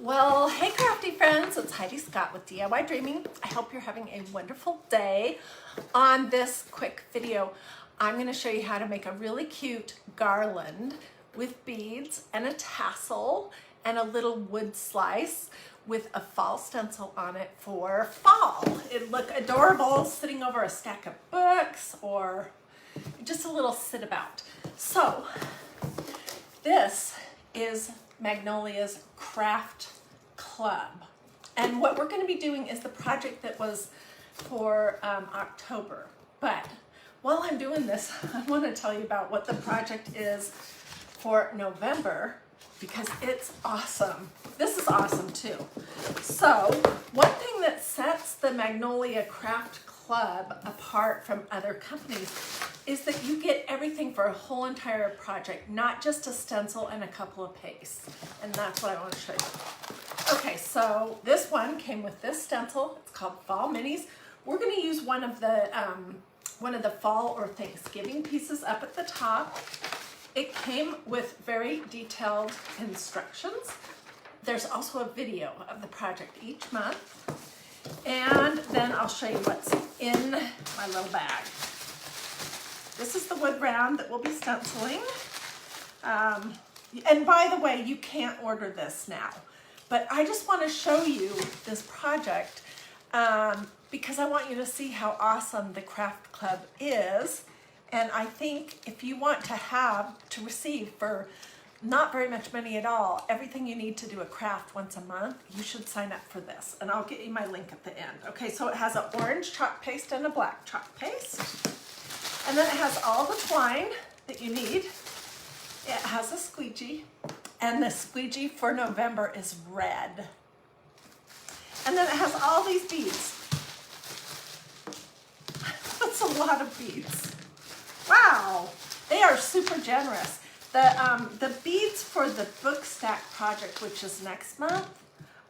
Well, hey crafty friends, it's Hiedi Scott with DiyDreaming. I hope you're having a wonderful day. On this quick video, I'm going to show you how to make a really cute garland with beads and a tassel and a little wood slice with a fall stencil on it for fall. It'd look adorable sitting over a stack of books or just a little sit about. So this is Magnolia's Craft Club. And what we're going to be doing is the project that was for October. But while I'm doing this, I want to tell you about what the project is for November because it's awesome. This is awesome too. So one thing that sets the Magnolia Craft Club apart from other companies is that you get everything for a whole entire project, not just a stencil and a couple of pastes. And that's what I want to show you. Okay, so this one came with this stencil. It's called Fall Minis. We're going to use one of the fall or Thanksgiving pieces up at the top. It came with very detailed instructions. There's also a video of the project each month. And then I'll show you what's in my little bag. This is the wood round that we'll be stenciling. And by the way, you can't order this now. But I just want to show you this project because I want you to see how awesome the Craft Club is. And I think if you want to receive for not very much money at all, everything you need to do a craft once a month, you should sign up for this. And I'll get you my link at the end. Okay, so it has an orange chalk paste and a black chalk paste. And then it has all the twine that you need. It has a squeegee. And the squeegee for November is red. And then it has all these beads. That's a lot of beads. Wow, they are super generous. The beads for the book stack project, which is next month,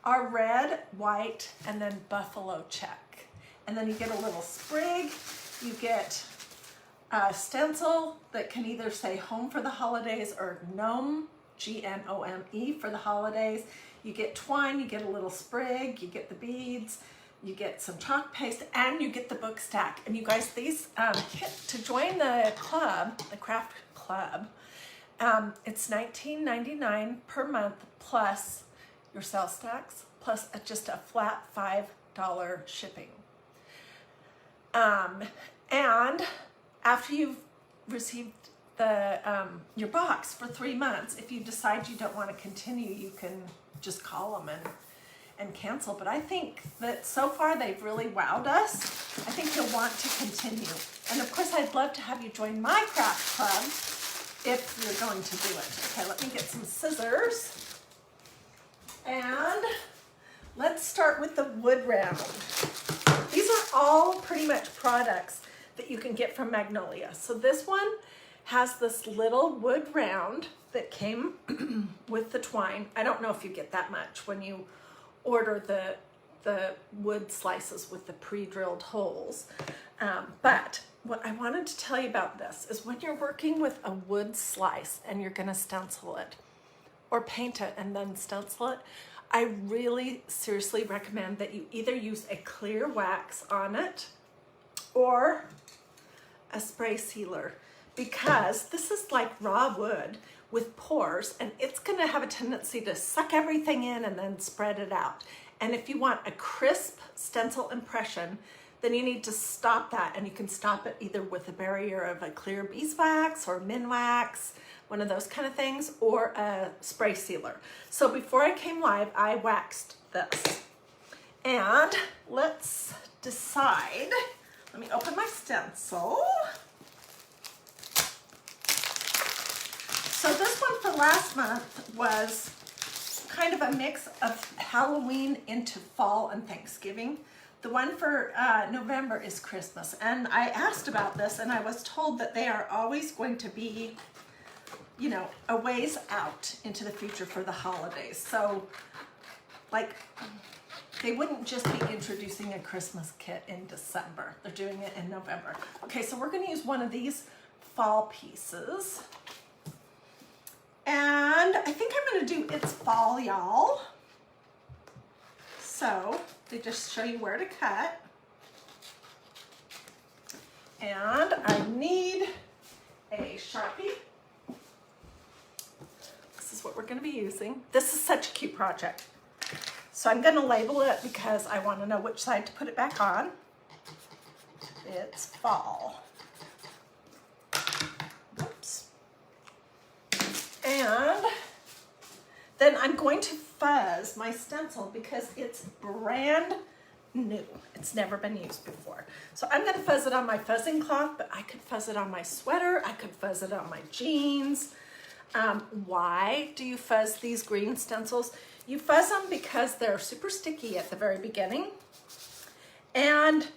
are red, white, and then buffalo check. And then you get a little sprig. You get a stencil that can either say home for the holidays or gnome, G-N-O-M-E, for the holidays. You get twine, you get a little sprig, you get the beads, you get some chalk paste, and you get the book stack. And you guys, these, to join the club, the Craft Club, it's $19.99 per month plus your sales tax, plus just a flat $5 shipping. And after you've received your box for 3 months, if you decide you don't want to continue, you can just call them and cancel. But I think that so far they've really wowed us. I think you'll want to continue. And of course, I'd love to have you join my craft club if you're going to do it. Okay, let me get some scissors. And let's start with the wood round. These are all pretty much products that you can get from Magnolia. So this one has this little wood round that came with the twine. I don't know if you get that much when you order the wood slices with the pre-drilled holes. But what I wanted to tell you about this is when you're working with a wood slice and you're going to stencil it or paint it and then stencil it, I really seriously recommend that you either use a clear wax on it or a spray sealer, because this is like raw wood with pores and it's going to have a tendency to suck everything in and then spread it out. And if you want a crisp stencil impression, then you need to stop that, and you can stop it either with a barrier of a clear beeswax or Minwax, one of those kind of things, or a spray sealer. So before I came live, I waxed this. And let's decide. Let me open my stencil. So this one for last month was kind of a mix of Halloween into fall and Thanksgiving. The one for November is Christmas. And I asked about this and I was told that they are always going to be, you know, a ways out into the future for the holidays. So like they wouldn't just be introducing a Christmas kit in December. They're doing it in November. Okay, so we're going to use one of these fall pieces. And I think I'm going to do It's Fall, Y'all. So they just show you where to cut. And I need a Sharpie. This is what we're going to be using. This is such a cute project. So I'm going to label it because I want to know which side to put it back on. It's fall. Oops. And then I'm going to fuzz my stencil because it's brand new. It's never been used before. So I'm going to fuzz it on my fuzzing cloth, but I could fuzz it on my sweater. I could fuzz it on my jeans. Why do you fuzz these green stencils? You fuzz them because they're super sticky at the very beginning. And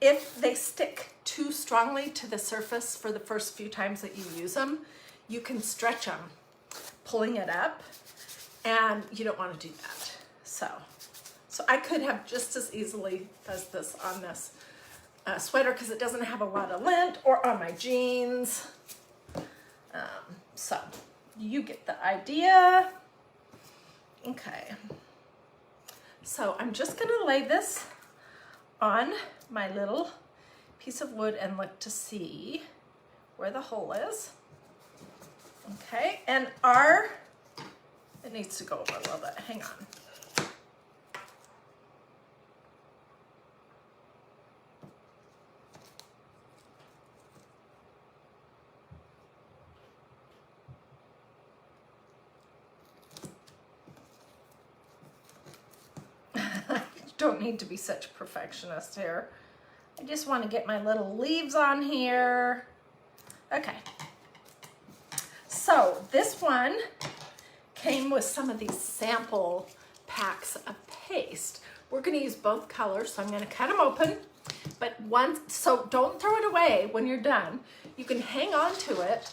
if they stick too strongly to the surface for the first few times that you use them, you can stretch them, pulling it up, and you don't want to do that. So I could have just as easily fuzzed this on this sweater because it doesn't have a lot of lint, or on my jeans. So you get the idea. Okay. So I'm just going to lay this on my little piece of wood and look to see where the hole is. Okay, and it needs to go over a little bit. Hang on. Don't need to be such a perfectionist here. I just want to get my little leaves on here. Okay. So this one came with some of these sample packs of paste. We're going to use both colors, so I'm going to cut them open. But so don't throw it away when you're done. You can hang on to it.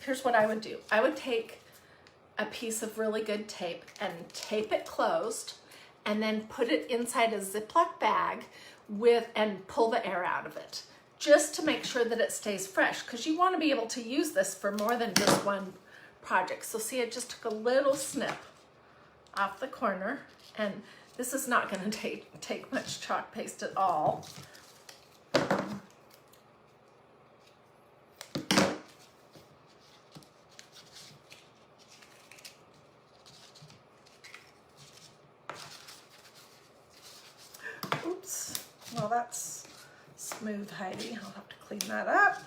Here's what I would do. I would take a piece of really good tape and tape it closed, and then put it inside a Ziploc bag and pull the air out of it, just to make sure that it stays fresh, because you want to be able to use this for more than just one project. So see, I just took a little snip off the corner, and this is not going to take much chalk paste at all. Oops, well that's smooth, Heidi. I'll have to clean that up.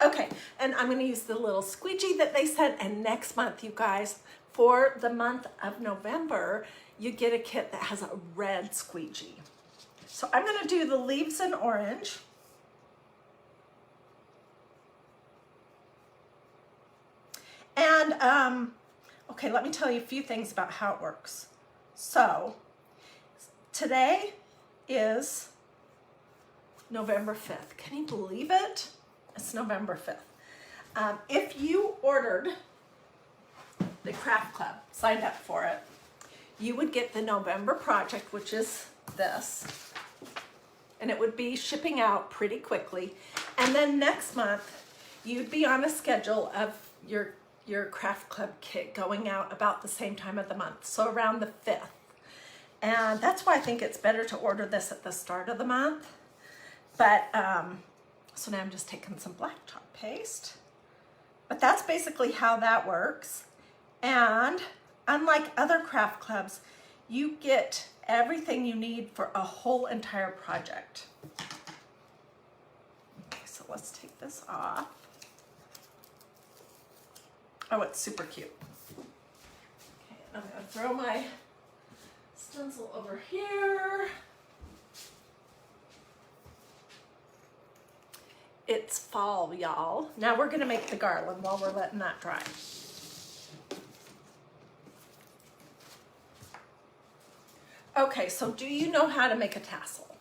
Okay, and I'm going to use the little squeegee that they sent, and next month, you guys, for the month of November, you get a kit that has a red squeegee. So I'm going to do the leaves in orange. And, okay, let me tell you a few things about how it works. So, today is November 5th. Can you believe it? It's November 5th. If you ordered the Craft Club, signed up for it, you would get the November project, which is this, and it would be shipping out pretty quickly. And then next month, you'd be on a schedule of your Craft Club kit going out about the same time of the month, so around the 5th. And that's why I think it's better to order this at the start of the month. But, so now I'm just taking some black chalk paste. But that's basically how that works. And unlike other craft clubs, you get everything you need for a whole entire project. Okay, so let's take this off. Oh, it's super cute. Okay, I'm gonna throw my stencil over here. It's fall, y'all. Now we're gonna make the garland while we're letting that dry. Okay, so do you know how to make a tassel?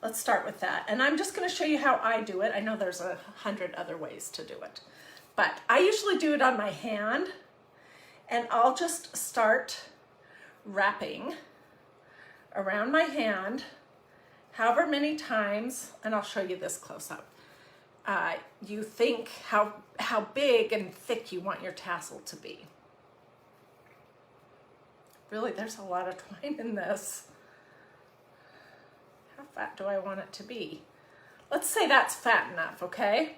Let's start with that. And I'm just gonna show you how I do it. I know there's 100 other ways to do it, but I usually do it on my hand, and I'll just start wrapping around my hand however many times, and I'll show you this close up. You think how big and thick you want your tassel to be. Really, there's a lot of twine in this. How fat do I want it to be? Let's say that's fat enough, okay?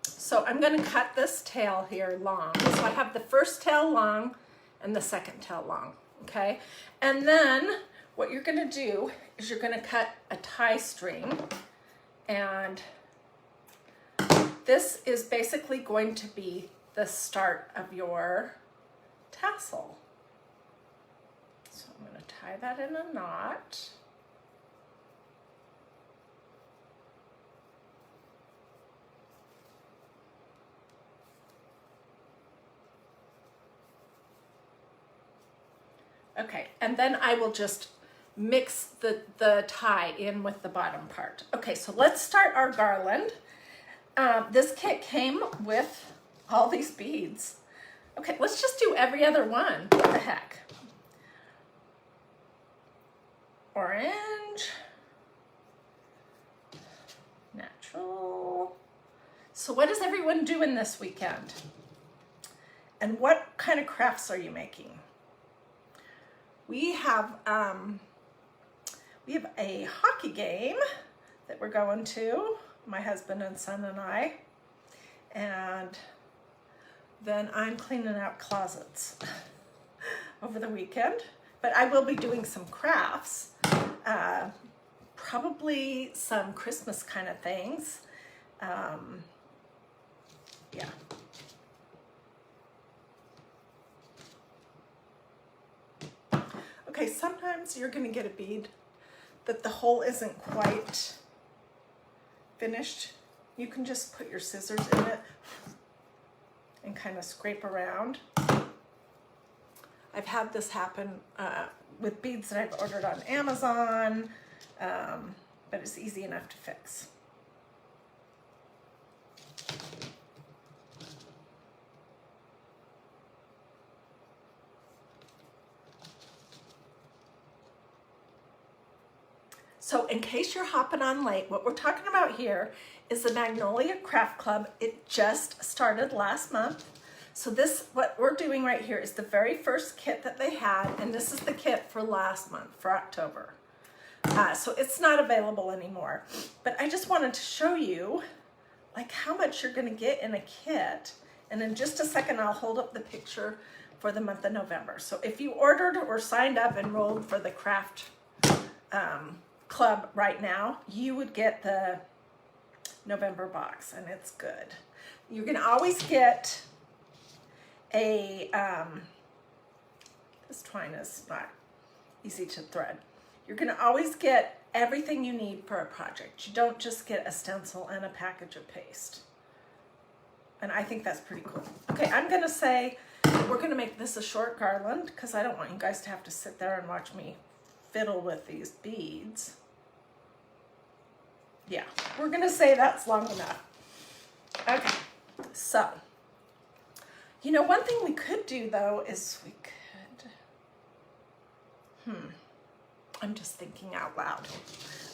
So I'm gonna cut this tail here long. So I have the first tail long and the second tail long, okay? And then what you're gonna do is you're gonna cut a tie string, and this is basically going to be the start of your tassel. So I'm gonna tie that in a knot. Okay, and then I will just mix the tie in with the bottom part. Okay, so let's start our garland. This kit came with all these beads. Okay, let's just do every other one. What the heck? Orange. Natural. So what is everyone doing this weekend? And what kind of crafts are you making? We have a hockey game that we're going to, my husband and son and I, and then I'm cleaning out closets over the weekend. But I will be doing some crafts, probably some Christmas kind of things. Yeah. Okay, sometimes you're gonna get a bead that the hole isn't quite finished. You can just put your scissors in it and kind of scrape around. I've had this happen with beads that I've ordered on Amazon, but it's easy enough to fix. So in case you're hopping on late, what we're talking about here is the Magnolia Craft Club. It just started last month. So this, what we're doing right here is the very first kit that they had, and this is the kit for last month, for October. So it's not available anymore. But I just wanted to show you like how much you're gonna get in a kit. And in just a second, I'll hold up the picture for the month of November. So if you ordered or signed up, enrolled for the craft club right now, you would get the November box, and it's good. You can always get a, this twine is not easy to thread. You're gonna always get everything you need for a project. You don't just get a stencil and a package of paste. And I think that's pretty cool. Okay, I'm gonna say we're gonna make this a short garland because I don't want you guys to have to sit there and watch me fiddle with these beads. Yeah, we're gonna say that's long enough. Okay, so, you know, one thing we could do though is we could, I'm just thinking out loud.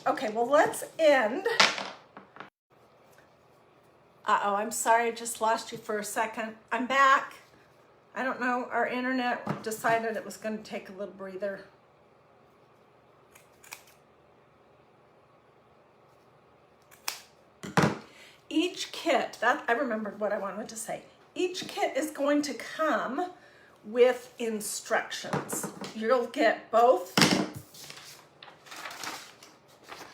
Okay, well let's end. Uh-oh, I'm sorry, I just lost you for a second. I'm back. I don't know, our internet decided it was gonna take a little breather. Each kit, that I remembered what I wanted to say. Each kit is going to come with instructions. You'll get both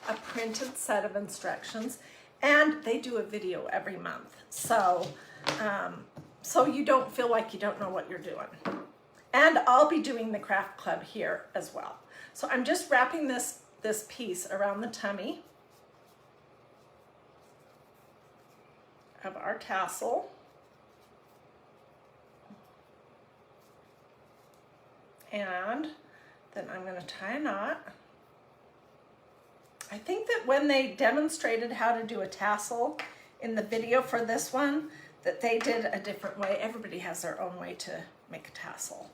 a printed set of instructions, and they do a video every month. So, so you don't feel like you don't know what you're doing. And I'll be doing the craft club here as well. So I'm just wrapping this piece around the tummy of our tassel. And then I'm going to tie a knot. I think that when they demonstrated how to do a tassel in the video for this one, that they did a different way. Everybody has their own way to make a tassel.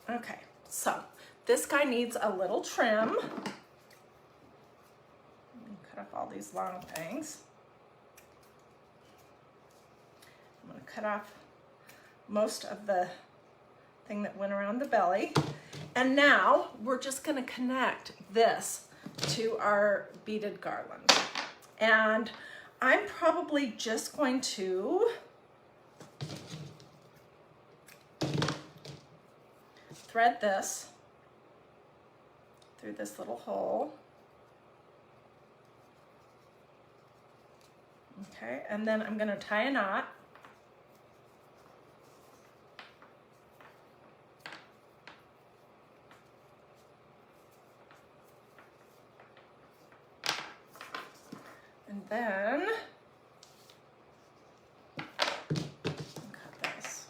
Okay, so this guy needs a little trim. Cut off all these long things. I'm going to cut off most of the thing that went around the belly. And now we're just gonna connect this to our beaded garland. And I'm probably just going to thread this through this little hole. Okay, and then I'm gonna tie a knot. And then cut this.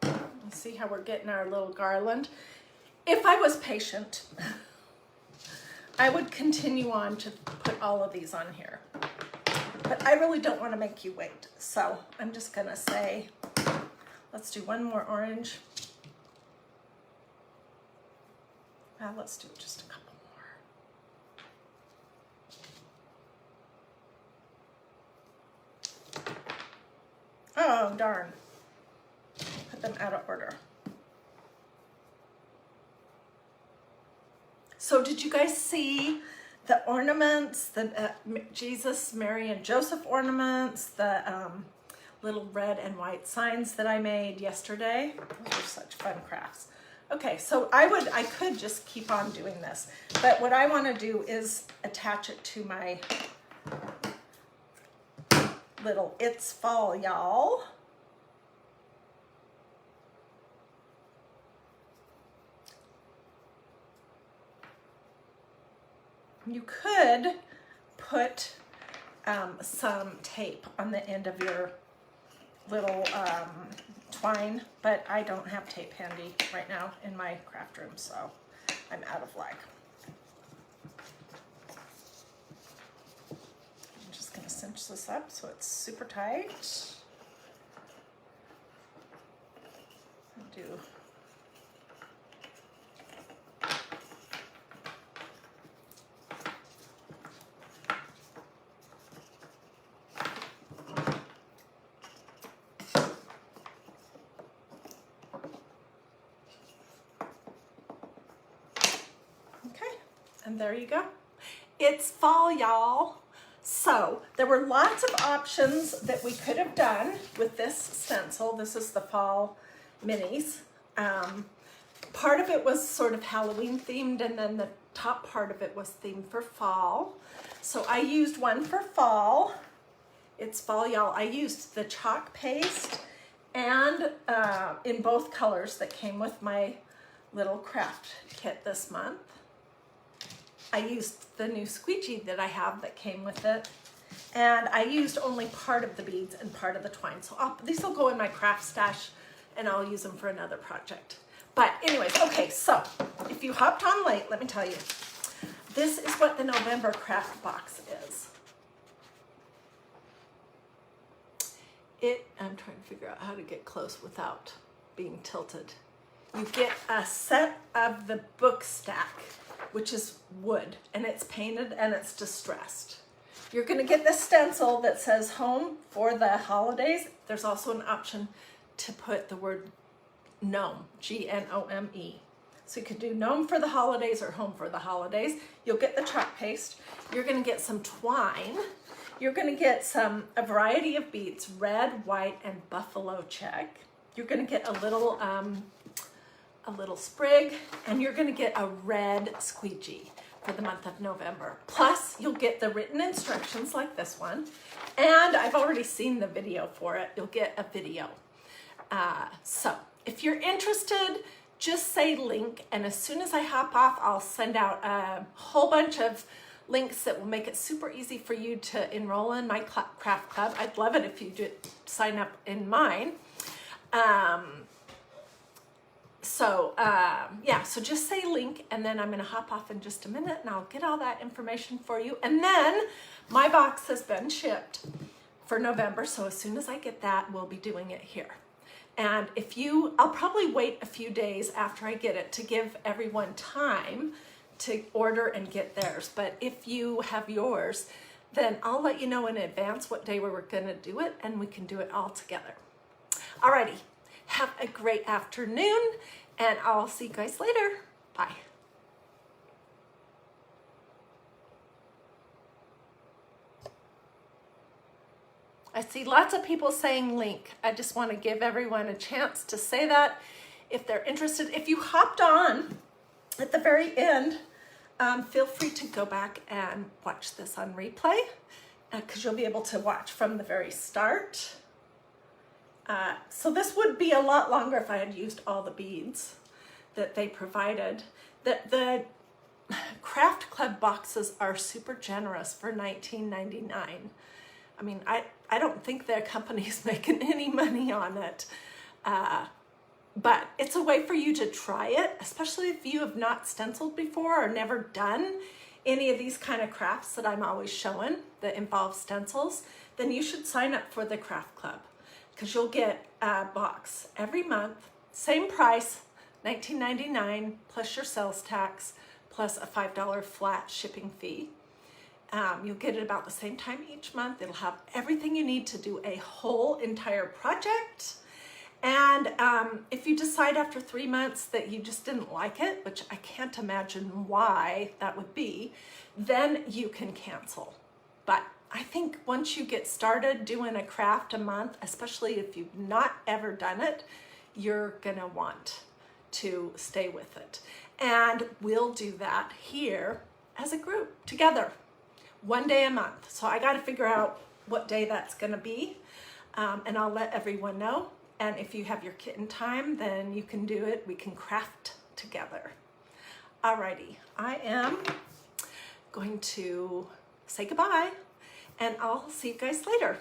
You see how we're getting our little garland? If I was patient, I would continue on to put all of these on here. But I really don't want to make you wait. So I'm just gonna say, let's do one more orange. Let's do just a couple more. Oh, darn. Put them out of order. So did you guys see the ornaments, the Jesus, Mary, and Joseph ornaments, the little red and white signs that I made yesterday? Those were such fun crafts. Okay, so I could just keep on doing this, but what I want to do is attach it to my little It's Fall, Y'all. You could put some tape on the end of your little twine, but I don't have tape handy right now in my craft room, so I'm out of luck. I'm just gonna cinch this up so it's super tight. I'll do and there you go. It's fall, y'all. So there were lots of options that we could have done with this stencil. This is the fall minis. Part of it was sort of Halloween themed, and then the top part of it was themed for fall. So I used one for fall. It's fall, y'all. I used the chalk paste and in both colors that came with my little craft kit this month. I used the new squeegee that I have that came with it. And I used only part of the beads and part of the twine. So these will go in my craft stash and I'll use them for another project. But anyways, okay, so if you hopped on late, let me tell you, this is what the November craft box is. I'm trying to figure out how to get close without being tilted. You get a set of the book stack, which is wood, and it's painted and it's distressed. You're gonna get this stencil that says home for the holidays. There's also an option to put the word gnome, G-N-O-M-E. So you could do gnome for the holidays or home for the holidays. You'll get the chalk paste. You're gonna get some twine. You're gonna get a variety of beads, red, white, and buffalo check. You're gonna get a little sprig, and you're gonna get a red squeegee for the month of November. Plus, you'll get the written instructions like this one, and I've already seen the video for it. You'll get a video. So if you're interested, just say link, and as soon as I hop off, I'll send out a whole bunch of links that will make it super easy for you to enroll in my craft club. I'd love it if you did sign up in mine. So just say link, and then I'm gonna hop off in just a minute and I'll get all that information for you. And then my box has been shipped for November, so as soon as I get that, we'll be doing it here. And I'll probably wait a few days after I get it to give everyone time to order and get theirs. But if you have yours, then I'll let you know in advance what day we were gonna do it, and we can do it all together. Alrighty, have a great afternoon, and I'll see you guys later. Bye. I see lots of people saying link. I just want to give everyone a chance to say that if they're interested. If you hopped on at the very end, feel free to go back and watch this on replay because you'll be able to watch from the very start. So this would be a lot longer if I had used all the beads that they provided. The Craft Club boxes are super generous for $19.99. I mean, I don't think their company's making any money on it, but it's a way for you to try it, especially if you have not stenciled before or never done any of these kind of crafts that I'm always showing that involve stencils. Then you should sign up for the Craft Club because you'll get a box every month, same price, $19.99 plus your sales tax plus a $5 flat shipping fee. You'll get it about the same time each month. It'll have everything you need to do a whole entire project. And if you decide after 3 months that you just didn't like it, which I can't imagine why that would be, then you can cancel. But I think once you get started doing a craft a month, especially if you've not ever done it, you're gonna want to stay with it. And we'll do that here as a group together. 1 day a month. So I got to figure out what day that's going to be, and I'll let everyone know. And if you have your kitten time, then you can do it. We can craft together. Alrighty, I am going to say goodbye, and I'll see you guys later.